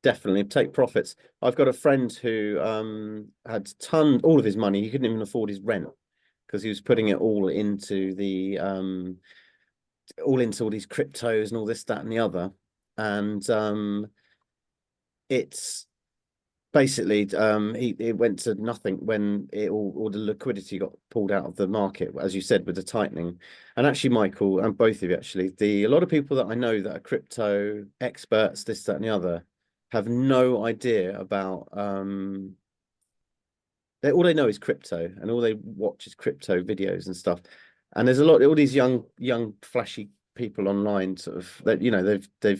Definitely take profits. I've got a friend who had all of his money. He couldn't even afford his rent because he was putting it all into all these cryptos and all this, that, and the other. And it's basically it went to nothing when all the liquidity got pulled out of the market, as you said, with the tightening. And actually, Michael, and both of you actually, a lot of people that I know that are crypto experts, this, that, and the other, have no idea about all they know is crypto, and all they watch is crypto videos and stuff. And there's all these young flashy people online, sort of, that they're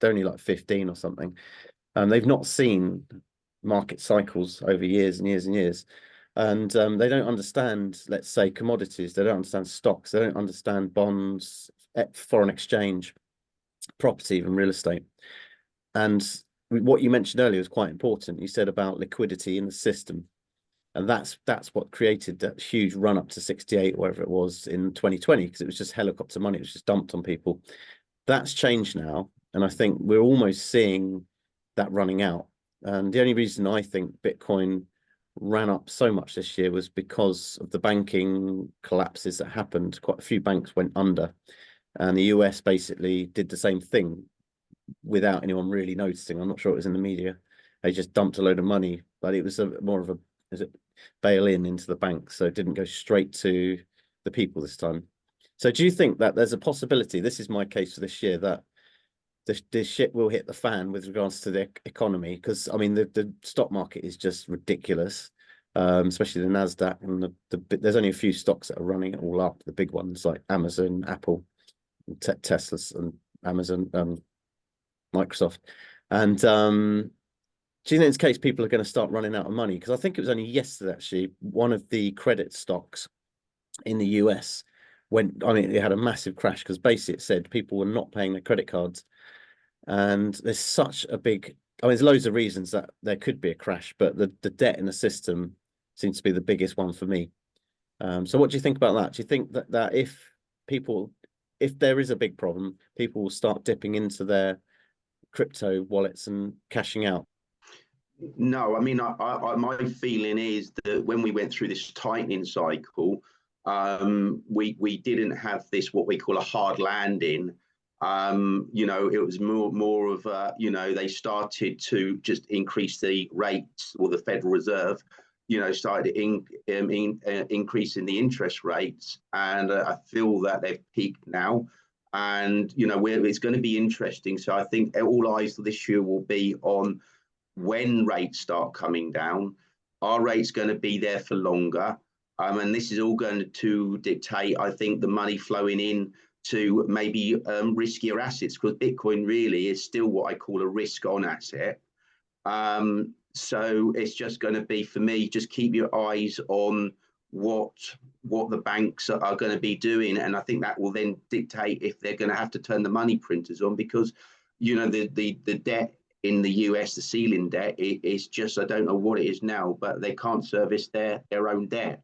only like 15 or something. They've not seen market cycles over years and years and years. And they don't understand, let's say, commodities. They don't understand stocks. They don't understand bonds, foreign exchange, property, even real estate. And what you mentioned earlier was quite important. You said about liquidity in the system. And that's what created that huge run up to 68, whatever it was, in 2020, because it was just helicopter money. It was just dumped on people. That's changed now. And I think we're almost seeing that running out. And the only reason I think Bitcoin ran up so much this year was because of the banking collapses that happened. Quite a few banks went under, and the US basically did the same thing without anyone really noticing. I'm not sure it was in the media. They just dumped a load of money, but it was more of a bail-in into the bank, so it didn't go straight to the people this time. So do you think that there's a possibility, this is my case for this year, that this shit will hit the fan with regards to the economy? Because I mean, the stock market is just ridiculous, especially the Nasdaq, and there's only a few stocks that are running it all up. The big ones like Amazon, Apple, Tesla's, and Amazon, Microsoft. And do you think it's the case people are going to start running out of money? Because I think it was only yesterday, actually, one of the credit stocks in the US went, I mean, it had a massive crash because basically it said people were not paying their credit cards. And there's such a big, I mean, there's loads of reasons that there could be a crash, but the debt in the system seems to be the biggest one for me. So what do you think about that? Do you think that if there is a big problem, people will start dipping into their crypto wallets and cashing out? No, I mean, my feeling is that when we went through this tightening cycle, we didn't have this what we call a hard landing. It was more of a, they started to just increase the rates, or the Federal Reserve, started increasing the interest rates, and I feel that they've peaked now. And it's going to be interesting. So I think all eyes this year will be on when rates start coming down. Are rates going to be there for longer? And this is all going to dictate, I think, the money flowing in to maybe riskier assets, because Bitcoin really is still what I call a risk-on asset. So it's just going to be, for me, just keep your eyes on what the banks are going to be doing, and I think that will then dictate if they're going to have to turn the money printers on, because the debt in the US, the ceiling debt, is just, I don't know what it is now, but they can't service their own debt.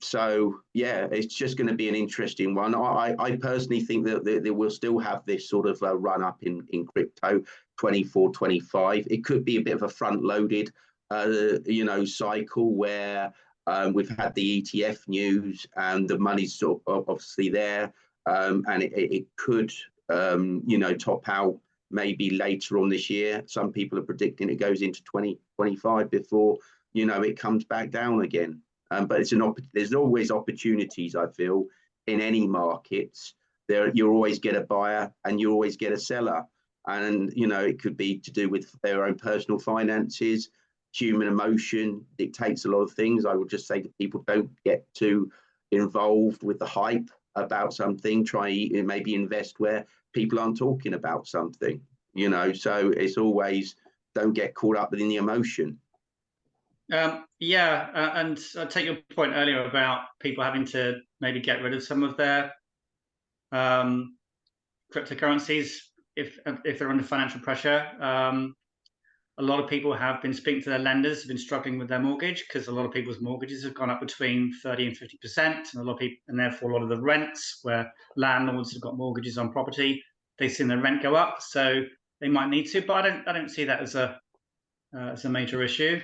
So yeah, it's just going to be an interesting one. I personally think that they will still have this sort of run up in crypto 24, 25. It could be a bit of a front loaded cycle where we've had the ETF news and the money's sort of obviously there, and it could top out maybe later on this year. Some people are predicting it goes into 2025 before it comes back down again. But there's always opportunities, I feel, in any markets. You always get a buyer and you always get a seller. And, it could be to do with their own personal finances. Human emotion dictates a lot of things. I would just say that people don't get too involved with the hype about something. Try maybe invest where people aren't talking about something, so it's always, don't get caught up in the emotion. And I take your point earlier about people having to maybe get rid of some of their cryptocurrencies if they're under financial pressure. A lot of people have been speaking to their lenders, have been struggling with their mortgage, because a lot of people's mortgages have gone up between 30 and 50%, and a lot of people, and therefore a lot of the rents, where landlords have got mortgages on property, they've seen their rent go up. So they might need to, but I don't see that as a major issue.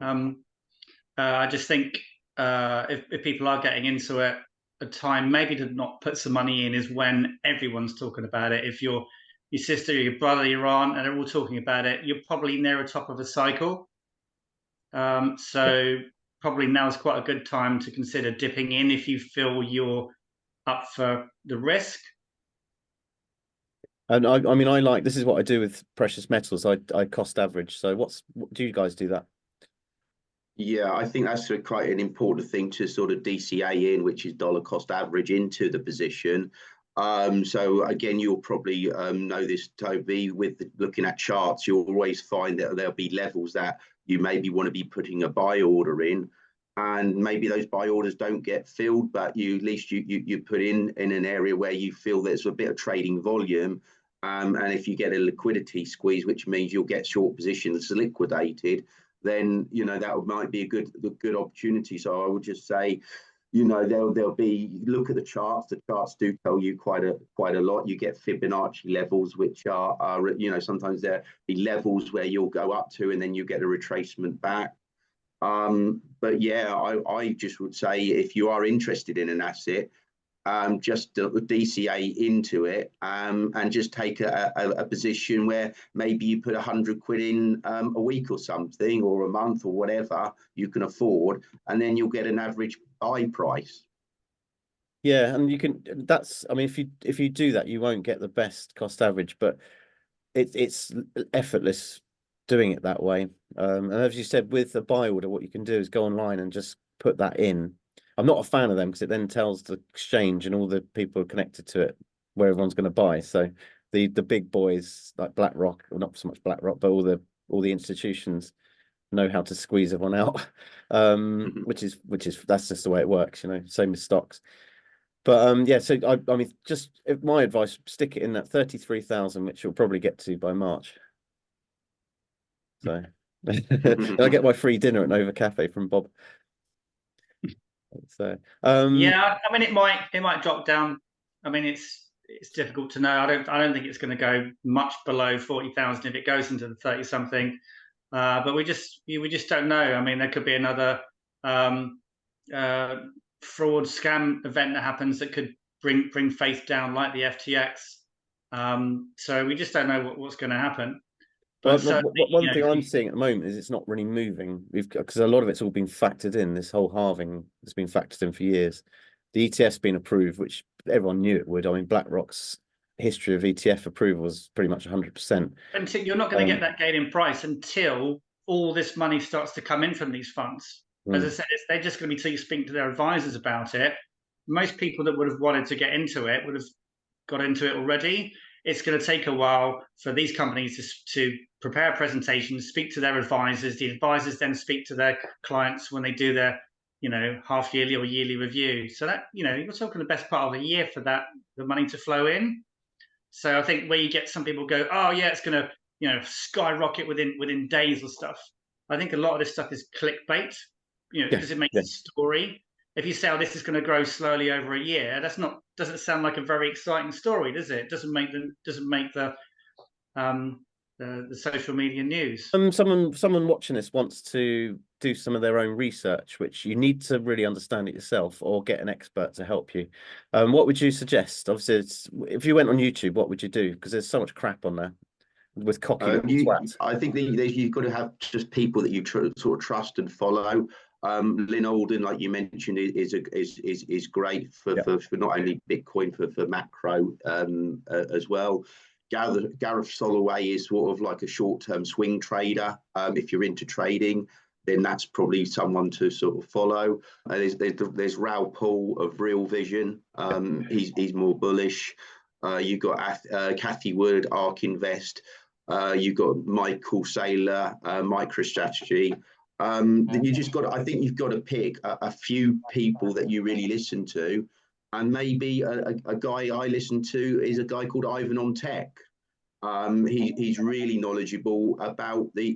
I just think if people are getting into it, a time maybe to not put some money in is when everyone's talking about it. If your sister, your brother, your aunt, and they're all talking about it, you're probably near the top of a cycle. So probably now is quite a good time to consider dipping in if you feel you're up for the risk. And I mean, I like, this is what I do with precious metals. I cost average. So what do you guys do that? Yeah, I think that's quite an important thing to sort of DCA in, which is dollar cost average into the position. So again, you'll probably know this, Toby, with looking at charts, you'll always find that there'll be levels that you maybe want to be putting a buy order in, and maybe those buy orders don't get filled, but at least you put in an area where you feel there's a bit of trading volume. And if you get a liquidity squeeze, which means you'll get short positions liquidated, then that might be a good opportunity. So I would just say, there'll be, look at the charts. The charts do tell you quite a lot. You get Fibonacci levels, which are sometimes there be levels where you'll go up to, and then you get a retracement back. But yeah, I just would say, if you are interested in an asset, just DCA into it, and just take a position where maybe you put 100 quid in a week or something, or a month, or whatever you can afford, and then you'll get an average buy price. Yeah, and you can, I mean, if you do that, you won't get the best cost average, but it's effortless doing it that way. And as you said, with the buy order, what you can do is go online and just put that in. I'm not a fan of them because it then tells the exchange and all the people connected to it where everyone's going to buy. So the big boys like BlackRock, or not so much BlackRock, but all the institutions know how to squeeze everyone out. Which is that's just the way it works, same as stocks. But yeah, so I mean, just my advice, stick it in that 33,000, which you'll probably get to by March. So I get my free dinner at Nova Cafe from Bob. So yeah, I mean, it might drop down. I mean, it's difficult to know. I don't think it's going to go much below 40,000 if it goes into the 30 something. But we just don't know. I mean, there could be another fraud scam event that happens that could bring faith down, like the FTX. So we just don't know what's going to happen. But one thing I'm seeing at the moment is it's not really moving. Because a lot of it's all been factored in. This whole halving has been factored in for years. The ETF's been approved, which everyone knew it would. I mean, BlackRock's history of ETF approval was pretty much 100%. Until you're not going to get that gain in price until all this money starts to come in from these funds. As I said, they're just going to be speaking to their advisors about it. Most people that would have wanted to get into it would have got into it already. It's going to take a while for these companies to prepare presentations, speak to their advisors. The advisors then speak to their clients when they do their, half yearly or yearly review. So that, you're talking the best part of a year for the money to flow in. So I think where you get some people go, oh yeah, it's going to, skyrocket within days or stuff. I think a lot of this stuff is clickbait, because it makes a story. If you say, oh, this is going to grow slowly over a year, doesn't sound like a very exciting story, does it? Doesn't make the social media news. Someone watching this wants to do some of their own research, which you need to really understand it yourself or get an expert to help you. What would you suggest? Obviously, if you went on YouTube, what would you do? Because there's so much crap on there with cocky twats. I think you've got to have just people that you sort of trust and follow. Lynn Alden, like you mentioned, is great for not only Bitcoin, for macro as well. Gareth Soloway is sort of like a short-term swing trader. If you're into trading, then that's probably someone to sort of follow. There's Raoul Paul of Real Vision. He's more bullish. You've got Kathy Wood, ARK Invest. You've got Michael Saylor, MicroStrategy. I think you've got to pick a few people that you really listen to, and maybe a guy I listen to is a guy called Ivan on Tech. He's really knowledgeable about the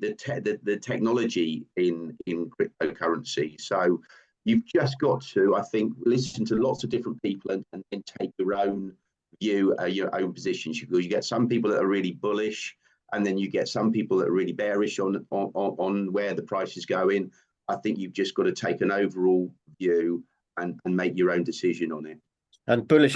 technology in cryptocurrency. So you've just got to, I think, listen to lots of different people and then take your own view, your own positions. You get some people that are really bullish, and then you get some people that are really bearish on where the price is going. I think you've just got to take an overall view and make your own decision on it. And bullish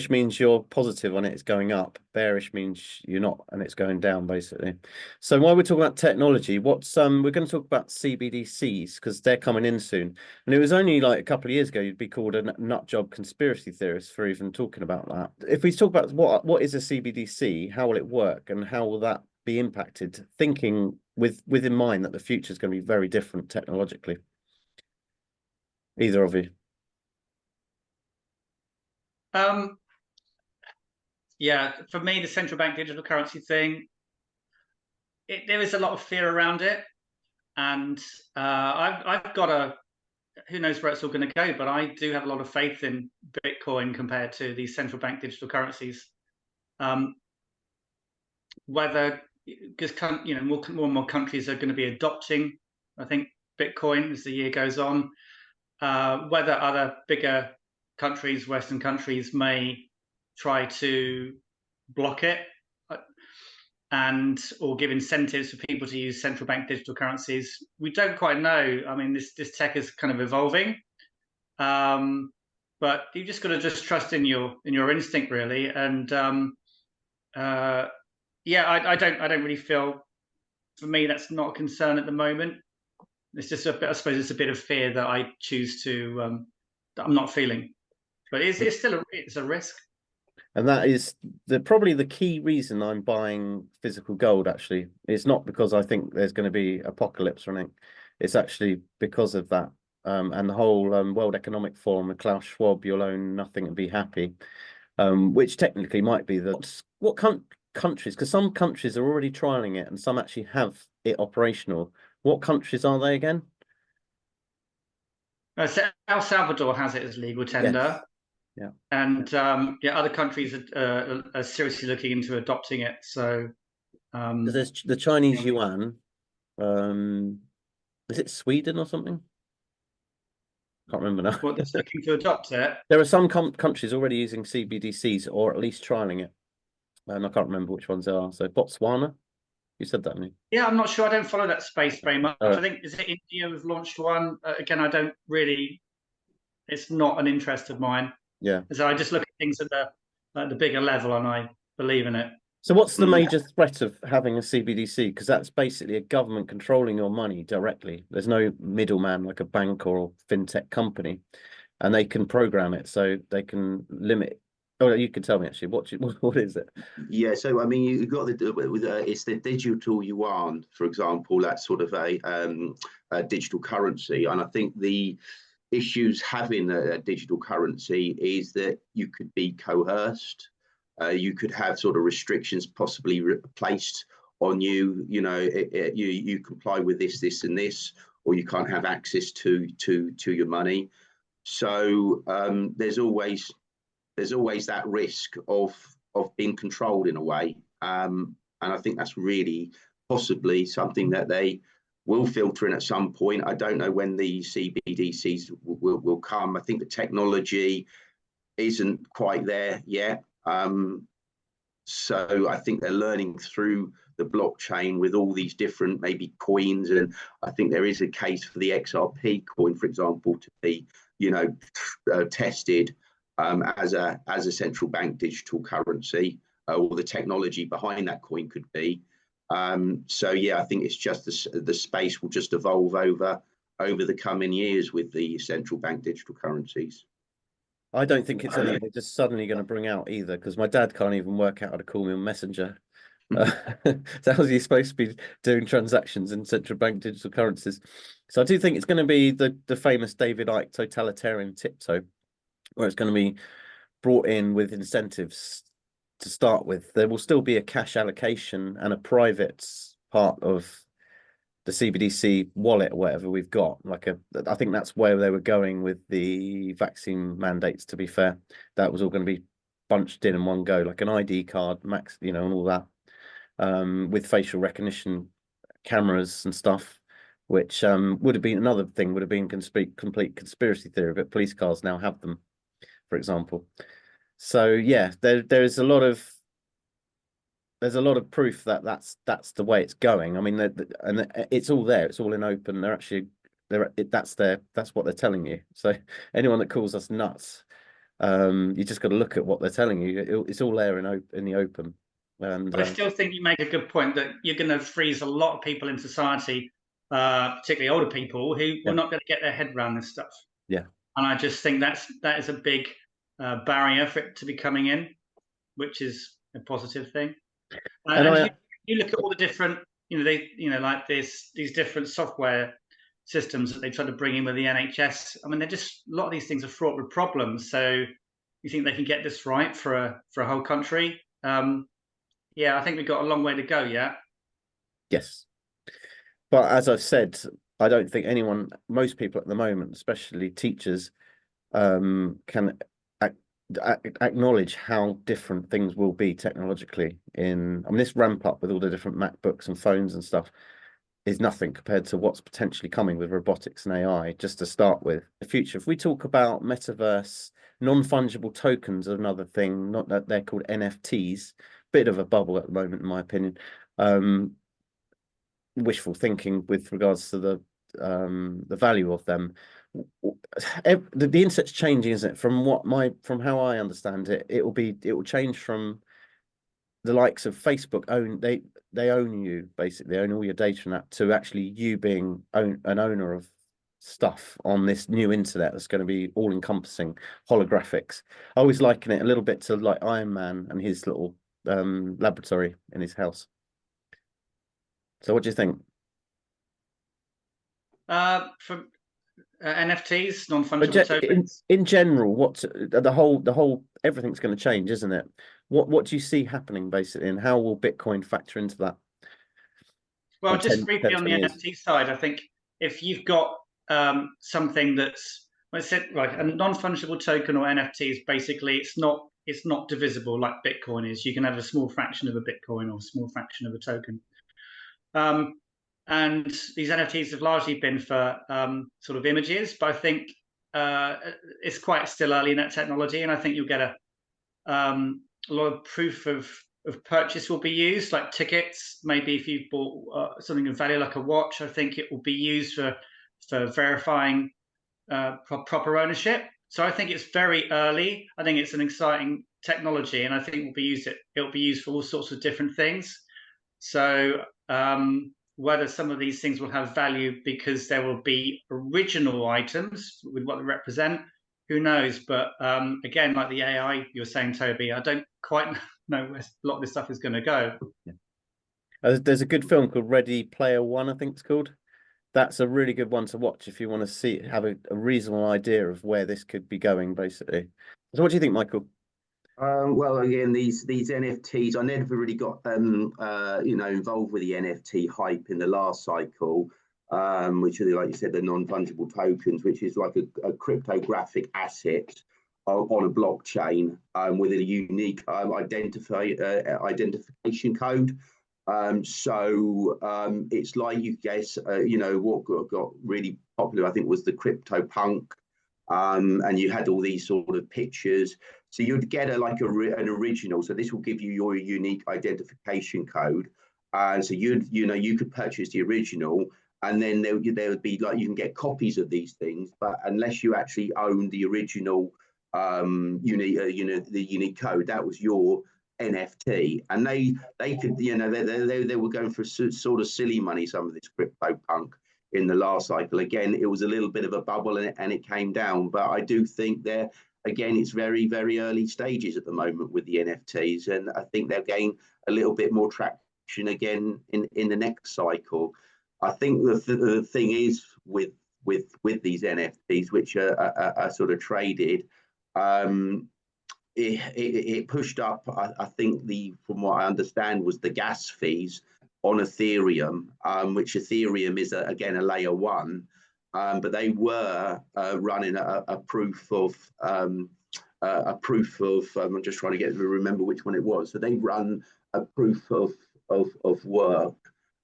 means you're positive on it, it's going up. Bearish means you're not, and it's going down, basically. So while we're talking about technology, what's we're going to talk about CBDCs because they're coming in soon. And it was only like a couple of years ago you'd be called a nut job conspiracy theorist for even talking about that. If we talk about what is a CBDC, how will it work, and how will that be impacted, thinking with in mind that the future is going to be very different technologically. Either of you. Yeah, for me, the central bank digital currency thing, there is a lot of fear around it, and I've got who knows where it's all going to go, but I do have a lot of faith in Bitcoin compared to these central bank digital currencies. Whether because more and more countries are going to be adopting, I think, Bitcoin as the year goes on. Whether other bigger countries, Western countries, may try to block it or give incentives for people to use central bank digital currencies. We don't quite know. I mean, this tech is kind of evolving, but you just got to just trust in your instinct, really. And yeah, I don't really feel. For me, that's not a concern at the moment. It's just I suppose it's a bit of fear that I choose to that I'm not feeling, but it's still it's a risk. And that is probably the key reason I'm buying physical gold, actually. It's not because I think there's going to be apocalypse or anything. It's actually because of that. And the whole World Economic Forum with Klaus Schwab, you'll own nothing and be happy, which technically might be what countries, because some countries are already trialing it and some actually have it operational. What countries are they again? So El Salvador has it as legal tender. Yes. Yeah, and yeah, other countries are seriously looking into adopting it. So there's the Chinese yuan. Is it Sweden or something? Can't remember now. What, that's looking to adopt it? There are some countries already using CBDCs or at least trialing it, and I can't remember which ones they are. So Botswana, you said that, didn't you? Yeah, I'm not sure. I don't follow that space very much. I think is it India has launched one. Again, I don't really. It's not an interest of mine. Yeah. So I just look at things at the bigger level, and I believe in it. So what's the major threat of having a CBDC? Because that's basically a government controlling your money directly. There's no middleman like a bank or a fintech company, and they can program it so they can limit. Oh, you can tell me actually. What is it? Yeah, so I mean, you've got it's the digital yuan, for example. That's sort of a digital currency, and I think the issues having a digital currency is that you could be coerced. You could have sort of restrictions possibly placed on you. You know, you comply with this, and this, or you can't have access to your money. So there's always that risk of being controlled in a way, and I think that's really possibly something that they will filter in at some point. I don't know when the CBDCs will come. I think the technology isn't quite there yet. So I think they're learning through the blockchain with all these different maybe coins, and I think there is a case for the XRP coin, for example, to be tested as a central bank digital currency, or the technology behind that coin could be. So yeah, I think it's just the space will just evolve over the coming years with the central bank digital currencies. I don't think it's anything they're just suddenly going to bring out either, because my dad can't even work out how to call me on Messenger. So how's he supposed to be doing transactions in central bank digital currencies? So I do think it's going to be the famous David Icke totalitarian tiptoe, where it's going to be brought in with incentives to start with. There will still be a cash allocation and a private part of the CBDC wallet or whatever we've got. I think that's where they were going with the vaccine mandates, to be fair. That was all going to be bunched in one go, like an ID card, max, and all that, with facial recognition cameras and stuff, which would have been another thing, would have been complete conspiracy theory, but police cars now have them, for example. So yeah, there is a lot of there's a lot of proof that that's the way it's going. I mean, and it's all there. It's all in open. They're actually that's what they're telling you. So anyone that calls us nuts, you just got to look at what they're telling you. It's all there in the open. And but I still think you make a good point that you're going to freeze a lot of people in society, particularly older people, who yeah. are not going to get their head around this stuff. Yeah. And I just think that is a big barrier for it to be coming in, which is a positive thing. And you look at all the different, like these different software systems that they try to bring in with the NHS. I mean, a lot of these things are fraught with problems. So you think they can get this right for a whole country? Yeah, I think we've got a long way to go. Yeah. Yes. But as I've said, I don't think most people at the moment, especially teachers, can acknowledge how different things will be technologically I mean, this ramp up with all the different MacBooks and phones and stuff is nothing compared to what's potentially coming with robotics and AI, just to start with. The future, if we talk about metaverse, non-fungible tokens are another thing, not that they're called NFTs, bit of a bubble at the moment, in my opinion. Wishful thinking with regards to the value of them. The internet's changing, isn't it? From how I understand it, it will change from the likes of Facebook they own you, basically. They own all your data and that, to actually you being an owner of stuff on this new internet that's going to be all encompassing, holographics. I always liken it a little bit to like Iron Man and his little laboratory in his house. So what do you think? For NFTs, non-fungible tokens. In general, what the whole everything's going to change, isn't it? What do you see happening basically, and how will Bitcoin factor into that? Well, just briefly on the NFT side, I think if you've got something that's, let's say, like a non-fungible token or NFTs, basically it's not divisible like Bitcoin is. You can have a small fraction of a Bitcoin or a small fraction of a token. And these NFTs have largely been for sort of images, but I think it's quite still early in that technology, and I think you'll get a lot of proof of purchase will be used, like tickets. Maybe if you bought something of value like a watch, I think it will be used for verifying proper ownership. So I think it's very early. I think it's an exciting technology, and I think it'll be used for all sorts of different things. So whether some of these things will have value because there will be original items with what they represent, who knows? But again, like the AI you're saying, Toby, I don't quite know where a lot of this stuff is going to go. Yeah. There's a good film called Ready Player One, I think it's called. That's a really good one to watch if you want to have a reasonable idea of where this could be going, basically. So what do you think, Michael? Well, again, these NFTs, I never really got involved with the NFT hype in the last cycle, which are, like you said, the non-fungible tokens, which is like a cryptographic asset on a blockchain with a unique identification code. So it's like, you guess, what got really popular, I think, was the crypto punk. And you had all these sort of pictures. So you'd get an original. So this will give you your unique identification code. And so you could purchase the original, and then there would be, like, you can get copies of these things, but unless you actually own the original the unique code, that was your NFT. And they could, they were going for sort of silly money, some of this crypto punk in the last cycle. Again, it was a little bit of a bubble and it came down, but I do think again, it's very, very early stages at the moment with the NFTs, and I think they'll gain a little bit more traction again in the next cycle. I think the thing is with these NFTs, which are sort of traded, it pushed up, I think, from what I understand, was the gas fees on Ethereum, which Ethereum is again a layer one, but they were running a proof of I'm just trying to remember which one it was. So they run a proof of work,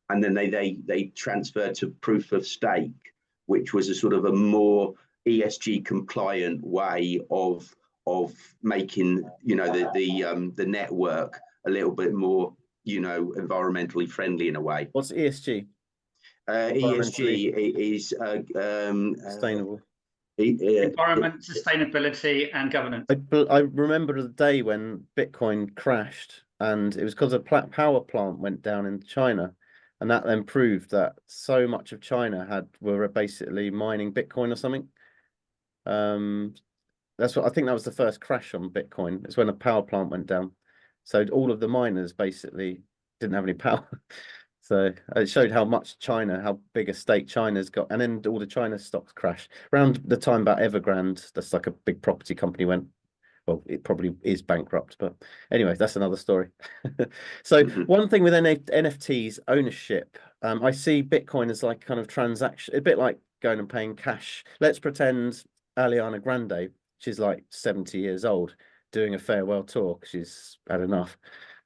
and then they transferred to proof of stake, which was a sort of a more ESG compliant way of making the network a little bit more you know, environmentally friendly in a way. What's ESG? ESG is Sustainable. Environment, sustainability, and governance. I remember the day when Bitcoin crashed, and it was because a power plant went down in China, and that then proved that so much of China were basically mining Bitcoin or something. That's what I think, that was the first crash on Bitcoin. It's when a power plant went down, so all of the miners basically didn't have any power. So it showed how big a stake China's got, and then all the China stocks crashed around the time about Evergrande. That's like a big property company went. Well, it probably is bankrupt, but anyway, that's another story. So one thing with NFTs ownership, I see Bitcoin as like kind of transaction, a bit like going and paying cash. Let's pretend Ariana Grande, she's like 70 years old, doing a farewell tour because she's had enough.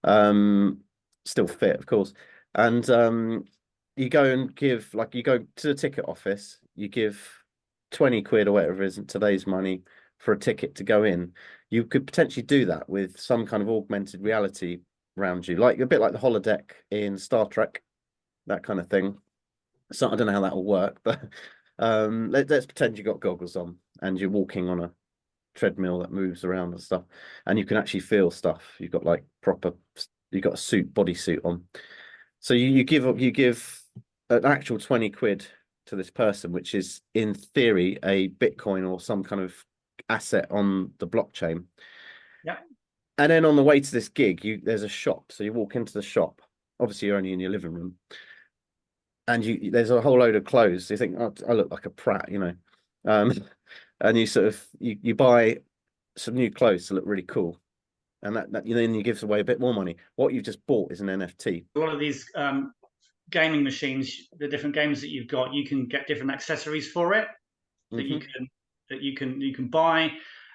Still fit, of course. And you go and give, like, you go to the ticket office, you give 20 quid or whatever it is in today's money for a ticket to go in. You could potentially do that with some kind of augmented reality around you, like a bit like the holodeck in Star Trek, that kind of thing. So I don't know how that will work, but let's pretend you got goggles on and you're walking on a treadmill that moves around and stuff, and you can actually feel stuff. You've got like you've got a bodysuit on. So you give an actual 20 quid to this person, which is in theory a Bitcoin or some kind of asset on the blockchain. Yeah. And then on the way to this gig, there's a shop. So you walk into the shop. Obviously, you're only in your living room, and there's a whole load of clothes. You think, oh, I look like a prat, you know, and you sort of you buy some new clothes to look really cool. And that then you give away a bit more money. What you've just bought is an NFT. A lot of these gaming machines, the different games that you've got, you can get different accessories for it that you can buy,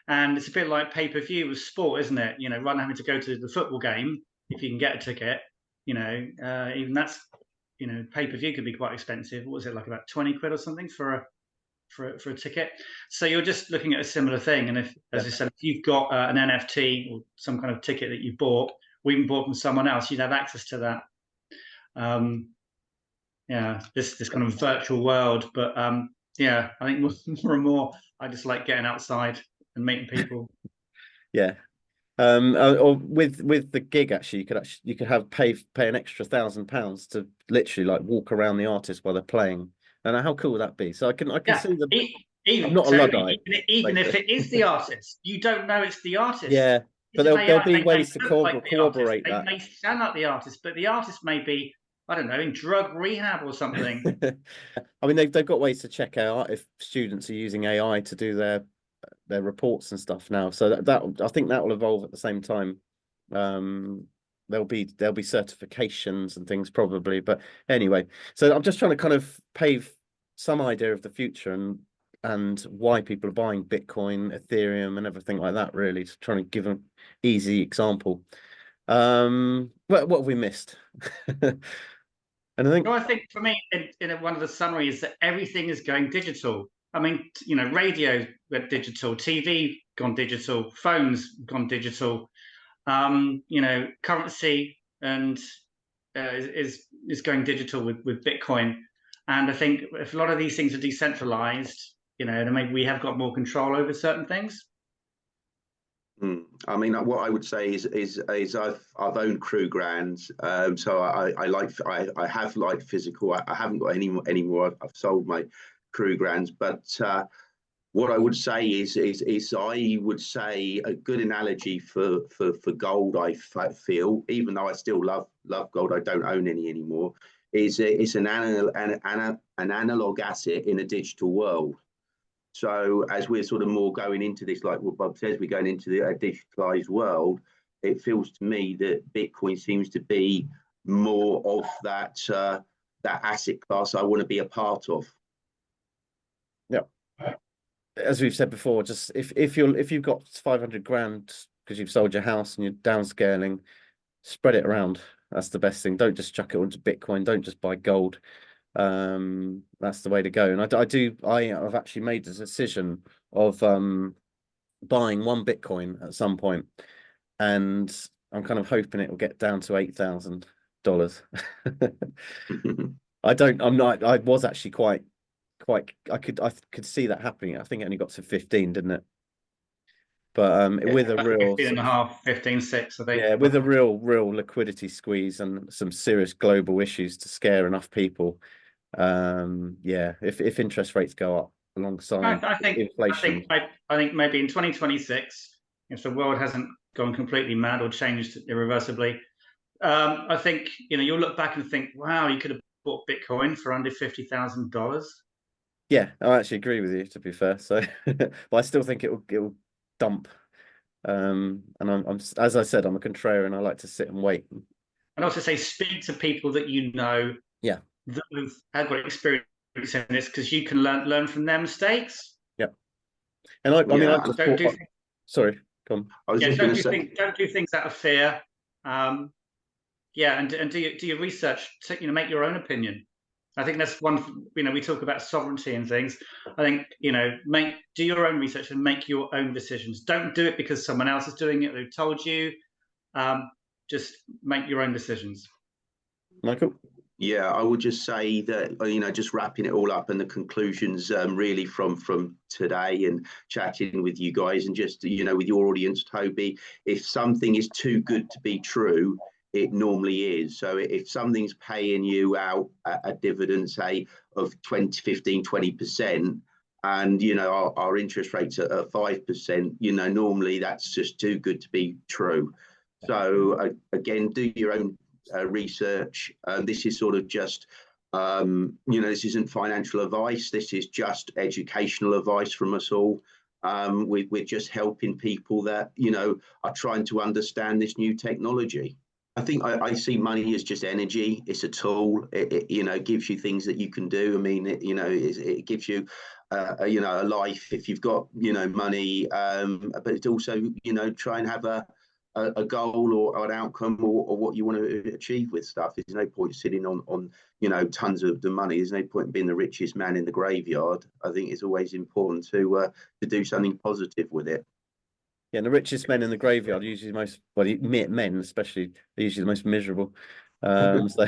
and it's a bit like pay-per-view with sport, isn't it? You know, rather than having to go to the football game, if you can get a ticket, you know, even that's, you know, pay-per-view could be quite expensive. What was it, like about 20 quid or something for a ticket? So you're just looking at a similar thing. And if, as I said, if you've got an NFT or some kind of ticket that you bought, or even bought from someone else, you'd have access to that. Yeah, this kind of virtual world. But yeah, I think more and more, I just like getting outside and meeting people. Yeah. Or with the gig, actually, you could pay an extra £1,000 to literally like walk around the artist while they're playing. And how cool would that be? So I can see them. I'm not a Luddite. Even if it is the artist, you don't know it's the artist. Yeah, but there'll be ways to corroborate that. They may sound like the artist, but the artist may be, I don't know, in drug rehab or something. I mean, they've got ways to check out if students are using AI to do their reports and stuff now. So that I think that will evolve at the same time. There'll be certifications and things probably, but anyway. So I'm just trying to kind of pave some idea of the future and why people are buying Bitcoin, Ethereum, and everything like that. Really, to trying to give an easy example. What have we missed? And I think for me, in one of the summaries, that everything is going digital. I mean, you know, radio went digital, TV gone digital, phones gone digital. You know, currency and is going digital with Bitcoin. And I think if a lot of these things are decentralized, you know, then maybe we have got more control over certain things. I mean, what I would say is I've owned crew grands, so I have liked physical. I haven't got any more. I've sold my crew grands, but what I would say is I would say a good analogy for gold. I feel, even though I still love gold, I don't own any anymore. It's an analog asset in a digital world. So as we're sort of more going into this, like what Bob says, we're going into the digitalized world. It feels to me that Bitcoin seems to be more of that asset class I want to be a part of. Yeah, as we've said before, just if you've got 500 grand because you've sold your house and you're downscaling, spread it around. That's the best thing. Don't just chuck it onto Bitcoin. Don't just buy gold. That's the way to go. And I have actually made the decision of buying one Bitcoin at some point, and I'm kind of hoping it will get down to $8,000. I was actually quite, I could see that happening. I think it only got to 15, didn't it? But with a real 15.5, 15.6, I think. yeah, with a real liquidity squeeze and some serious global issues to scare enough people. Yeah, if interest rates go up alongside inflation, I think maybe in 2026, if the world hasn't gone completely mad or changed irreversibly, I think you'll look back and think, wow, you could have bought Bitcoin for under $50,000. Yeah, I actually agree with you, to be fair. So, but I still think it'll dump. And I'm as I said, I'm a contrarian, and I like to sit and wait. And also say, speak to people that you know, yeah, that have got experience in this, because you can learn from their mistakes. Yeah, and I mean, I just bought, sorry, come. I was just going to say, don't do things out of fear. Yeah, and do your research. Make your own opinion. I think that's one. We talk about sovereignty and things. I think do your own research and make your own decisions. Don't do it because someone else is doing it. Who told you? Just make your own decisions. Michael? Yeah, I would just say that, just wrapping it all up, and the conclusions really from today and chatting with you guys, and just, with your audience, Toby, if something is too good to be true, it normally is. So if something's paying you out a dividend, say, of 20%, and, our interest rates are at 5%, normally that's just too good to be true. So again, do your own research. This is sort of just, this isn't financial advice. This is just educational advice from us all. We're just helping people that, are trying to understand this new technology. I think I see money as just energy. It's a tool. It gives you things that you can do. I mean, it gives you, a life if you've got, money. But it's also, try and have a goal or an outcome or what you want to achieve with stuff. There's no point sitting on tons of the money. There's no point in being the richest man in the graveyard. I think it's always important to do something positive with it. Yeah, and the richest men in the graveyard are usually men especially, are usually the most miserable. So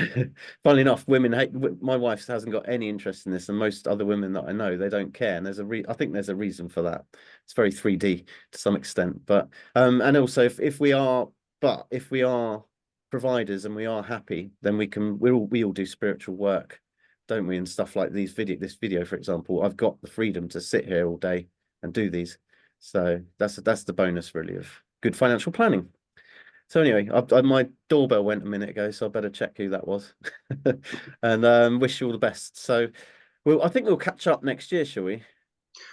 funnily enough, women hate. My wife hasn't got any interest in this, and most other women that I know, they don't care. And I think there's a reason for that. It's very 3D to some extent, but and also if we are providers and we are happy, then we all do spiritual work, don't we? And stuff like this video, for example, I've got the freedom to sit here all day and do these. So that's the bonus, really, of good financial planning. So anyway, my doorbell went a minute ago, so I better check who that was. And wish you all the best. So I think we'll catch up next year, shall we?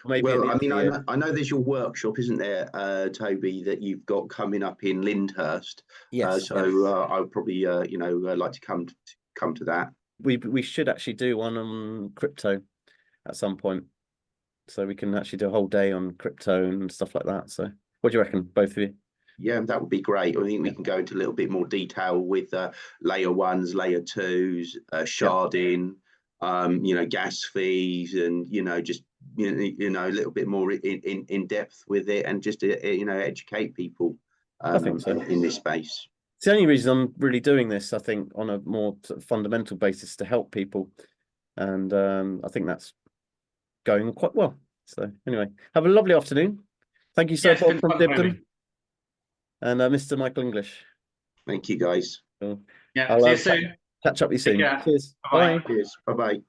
Maybe. Well, I mean, I know there's your workshop, isn't there, Toby, that you've got coming up in Lyndhurst. Yes. I'll probably like to come to that. We should actually do one on crypto at some point, so we can actually do a whole day on crypto and stuff like that. So what do you reckon, both of you? Yeah, that would be great. I think we can go into a little bit more detail with layer ones, layer twos, sharding, gas fees, and just a little bit more in depth with it, and just educate people I think so. in this space. It's the only reason I'm really doing this, I think, on a more sort of fundamental basis, to help people, and I think that's going quite well. So anyway, have a lovely afternoon. Thank you so much from Dibden. And Mr. Michael English. Thank you, guys. Yeah, see you soon. Catch up with you soon. Cheers. Bye. Cheers. Bye-bye.